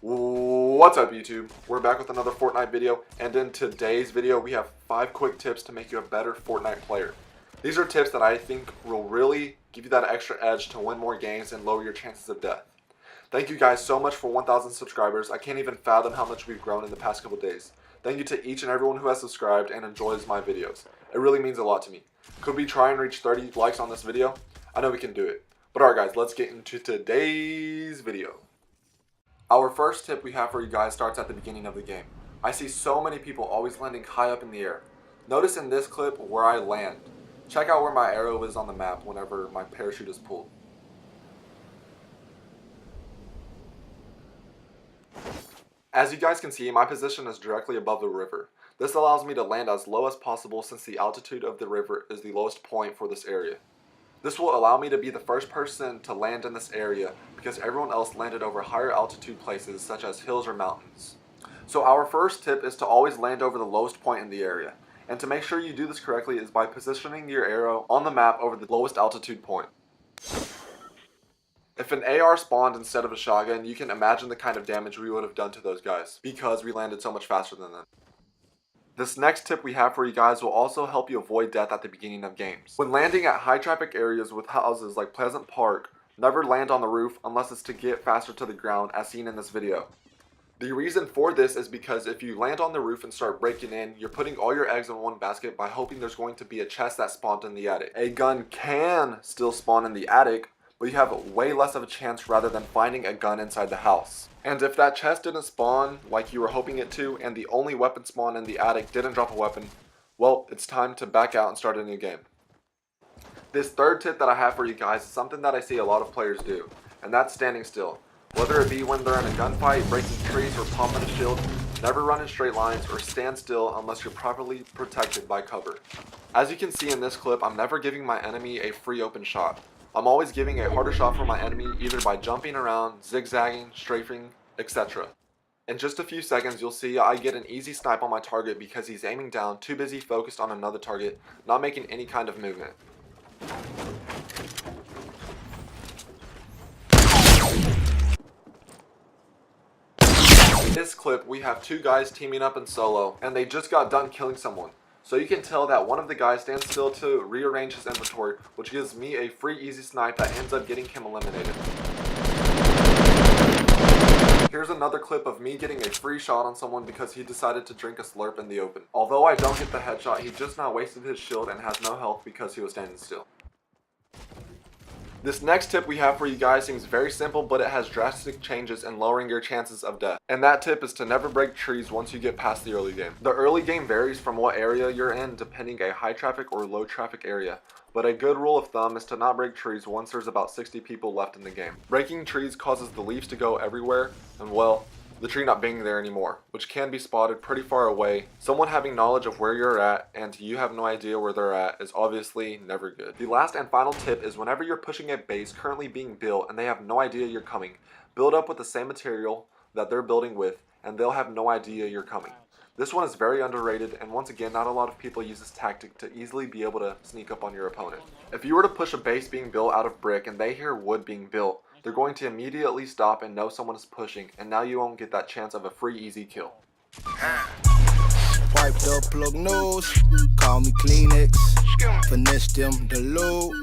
What's up YouTube? We're back with another Fortnite video, and in today's video we have 5 quick tips to make you a better Fortnite player. These are tips that I think will really give you that extra edge to win more games and lower your chances of death. Thank you guys so much for 1,000 subscribers. I can't even fathom how much we've grown in the past couple days. Thank you to each and everyone who has subscribed and enjoys my videos. It really means a lot to me. Could we try and reach 30 likes on this video? I know we can do it. But alright guys, let's get into today's video. Our first tip we have for you guys starts at the beginning of the game. I see so many people always landing high up in the air. Notice in this clip where I land. Check out where my arrow is on the map whenever my parachute is pulled. As you guys can see, my position is directly above the river. This allows me to land as low as possible since the altitude of the river is the lowest point for this area. This will allow me to be the first person to land in this area because everyone else landed over higher altitude places such as hills or mountains. So our first tip is to always land over the lowest point in the area. And to make sure you do this correctly is by positioning your arrow on the map over the lowest altitude point. If an AR spawned instead of a shotgun, you can imagine the kind of damage we would have done to those guys because we landed so much faster than them. This next tip we have for you guys will also help you avoid death at the beginning of games. When landing at high traffic areas with houses like Pleasant Park, never land on the roof unless it's to get faster to the ground as seen in this video. The reason for this is because if you land on the roof and start breaking in, you're putting all your eggs in one basket by hoping there's going to be a chest that spawned in the attic. A gun can still spawn in the attic, but you have way less of a chance rather than finding a gun inside the house. And if that chest didn't spawn like you were hoping it to, and the only weapon spawn in the attic didn't drop a weapon, well, it's time to back out and start a new game. This third tip that I have for you guys is something that I see a lot of players do, and that's standing still. Whether it be when they're in a gunfight, breaking trees, or popping a shield, never run in straight lines or stand still unless you're properly protected by cover. As you can see in this clip, I'm never giving my enemy a free open shot. I'm always giving a harder shot for my enemy either by jumping around, zigzagging, strafing, etc. In just a few seconds you'll see I get an easy snipe on my target because he's aiming down, too busy focused on another target, not making any kind of movement. In this clip we have 2 guys teaming up in solo and they just got done killing someone. So you can tell that one of the guys stands still to rearrange his inventory, which gives me a free easy snipe that ends up getting him eliminated. Here's another clip of me getting a free shot on someone because he decided to drink a slurp in the open. Although I don't get the headshot, he just now wasted his shield and has no health because he was standing still. This next tip we have for you guys seems very simple, but it has drastic changes in lowering your chances of death. And that tip is to never break trees once you get past the early game. The early game varies from what area you're in depending a high traffic or low traffic area. But a good rule of thumb is to not break trees once there's about 60 people left in the game. Breaking trees causes the leaves to go everywhere and well, the tree not being there anymore, which can be spotted pretty far away. Someone having knowledge of where you're at and you have no idea where they're at is obviously never good. The last and final tip is whenever you're pushing a base currently being built and they have no idea you're coming, build up with the same material that they're building with and they'll have no idea you're coming. This one is very underrated and once again not a lot of people use this tactic to easily be able to sneak up on your opponent. If you were to push a base being built out of brick and they hear wood being built, they're going to immediately stop and know someone is pushing, and now you won't get that chance of a free easy kill. Wiped up plug nose, call me Kleenex, finesse them the load.